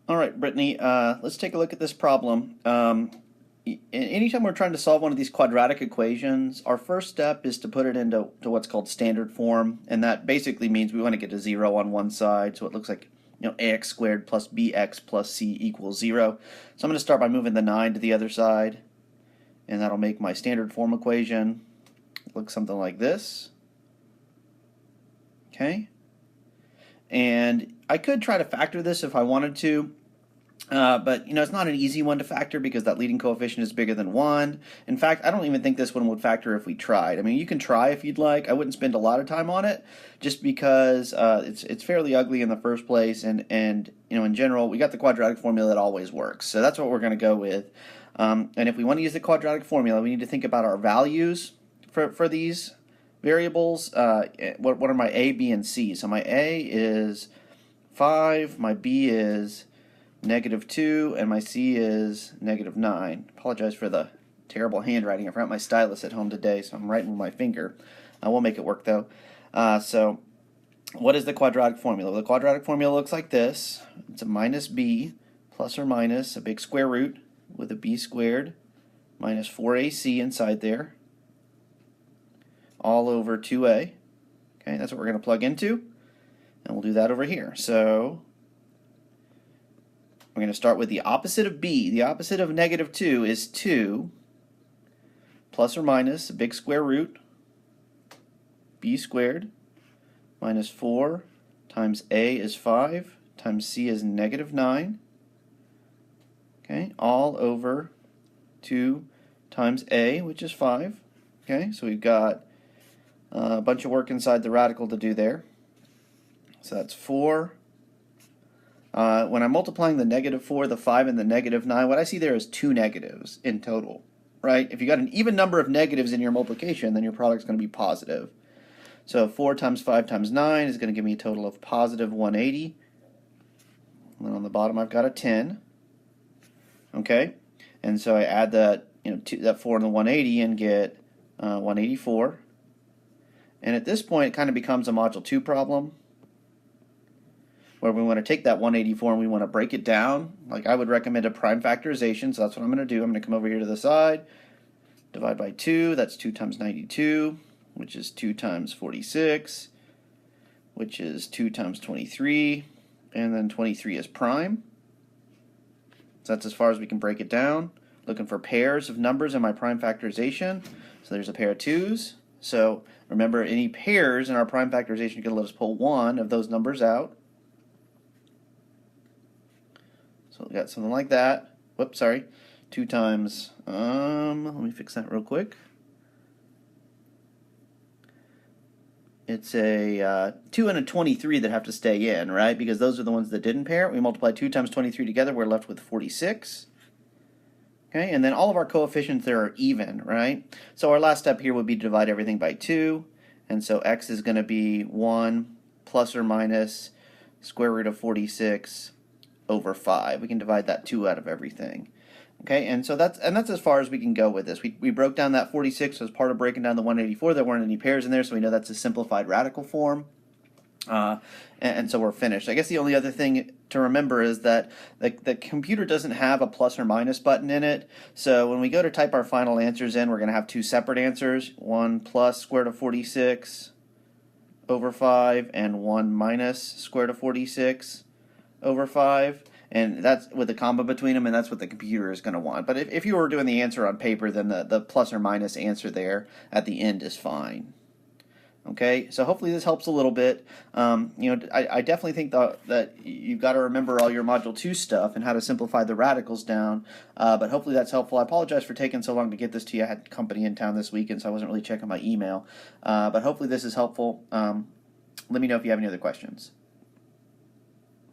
All right, Brittany, let's take a look at this problem. Anytime we're trying to solve one of these quadratic equations, our first step is to put it into what's called standard form, and that basically means we want to get to 0 on one side, so it looks like ax squared plus bx plus c equals 0. So I'm going to start by moving the 9 to the other side, and that'll make my standard form equation look something like this. Okay, and I could try to factor this if I wanted to. But it's not an easy one to factor because that leading coefficient is bigger than 1. In fact, I don't even think this one would factor if we tried. I mean, you can try if you'd like. I wouldn't spend a lot of time on it just because it's fairly ugly in the first place, and in general, we got the quadratic formula that always works. So that's what we're going to go with. And if we want to use the quadratic formula, we need to think about our values for these variables. What are my a, b, and c? So my a is 5, my b is -2, and my C is -9. Apologize for the terrible handwriting. I forgot my stylus at home today, so I'm writing with my finger. We'll make it work though. So what is the quadratic formula? Well, the quadratic formula looks like this. It's a minus b plus or minus a big square root with a b squared minus 4ac inside there, all over 2a. Okay, that's what we're going to plug into, and we'll do that over here. So we're going to start with the opposite of b. The opposite of -2 is 2 plus or minus a big square root b squared minus 4 times a is 5 times c is -9. Okay, all over 2 times a, which is 5. Okay, so we've got a bunch of work inside the radical to do there. So that's 4. When I'm multiplying the -4, the 5, and the -9, what I see there is 2 negatives in total, right? If you got an even number of negatives in your multiplication, then your product's going to be positive. So 4 times 5 times 9 is going to give me a total of positive 180. And then on the bottom I've got a 10. Okay, and so I add that that 4 and the 180 and get 184. And at this point, it kind of becomes a module 2 problem, where we want to take that 184 and we want to break it down. Like, I would recommend a prime factorization, so that's what I'm going to do. I'm going to come over here to the side, divide by 2, that's 2 times 92, which is 2 times 46, which is 2 times 23, and then 23 is prime. So that's as far as we can break it down. Looking for pairs of numbers in my prime factorization. So there's a pair of 2's. So remember, any pairs in our prime factorization are going to let us pull one of those numbers out. So we got something like that. Whoops, sorry. 2 times, let me fix that real quick. It's a 2 and a 23 that have to stay in, right? Because those are the ones that didn't pair. We multiply 2 times 23 together, we're left with 46. Okay, and then all of our coefficients there are even, right? So our last step here would be to divide everything by 2. And so x is going to be 1 plus or minus square root of 46 over 5. We can divide that 2 out of everything. Okay, and so that's as far as we can go with this. We broke down that 46 as part of breaking down the 184. There weren't any pairs in there, so we know that's a simplified radical form. And so we're finished. I guess the only other thing to remember is that the computer doesn't have a plus or minus button in it. So when we go to type our final answers in, we're going to have 2 separate answers. 1 plus square root of 46 over 5, and 1 minus square root of 46 over 5. And that's with a comma between them, and that's what the computer is going to want. But if you were doing the answer on paper, then the plus or minus answer there at the end is fine. Okay, so hopefully this helps a little bit. I definitely think that you've got to remember all your Module 2 stuff and how to simplify the radicals down, but hopefully that's helpful. I apologize for taking so long to get this to you. I had company in town this weekend, so I wasn't really checking my email. But hopefully this is helpful. Let me know if you have any other questions.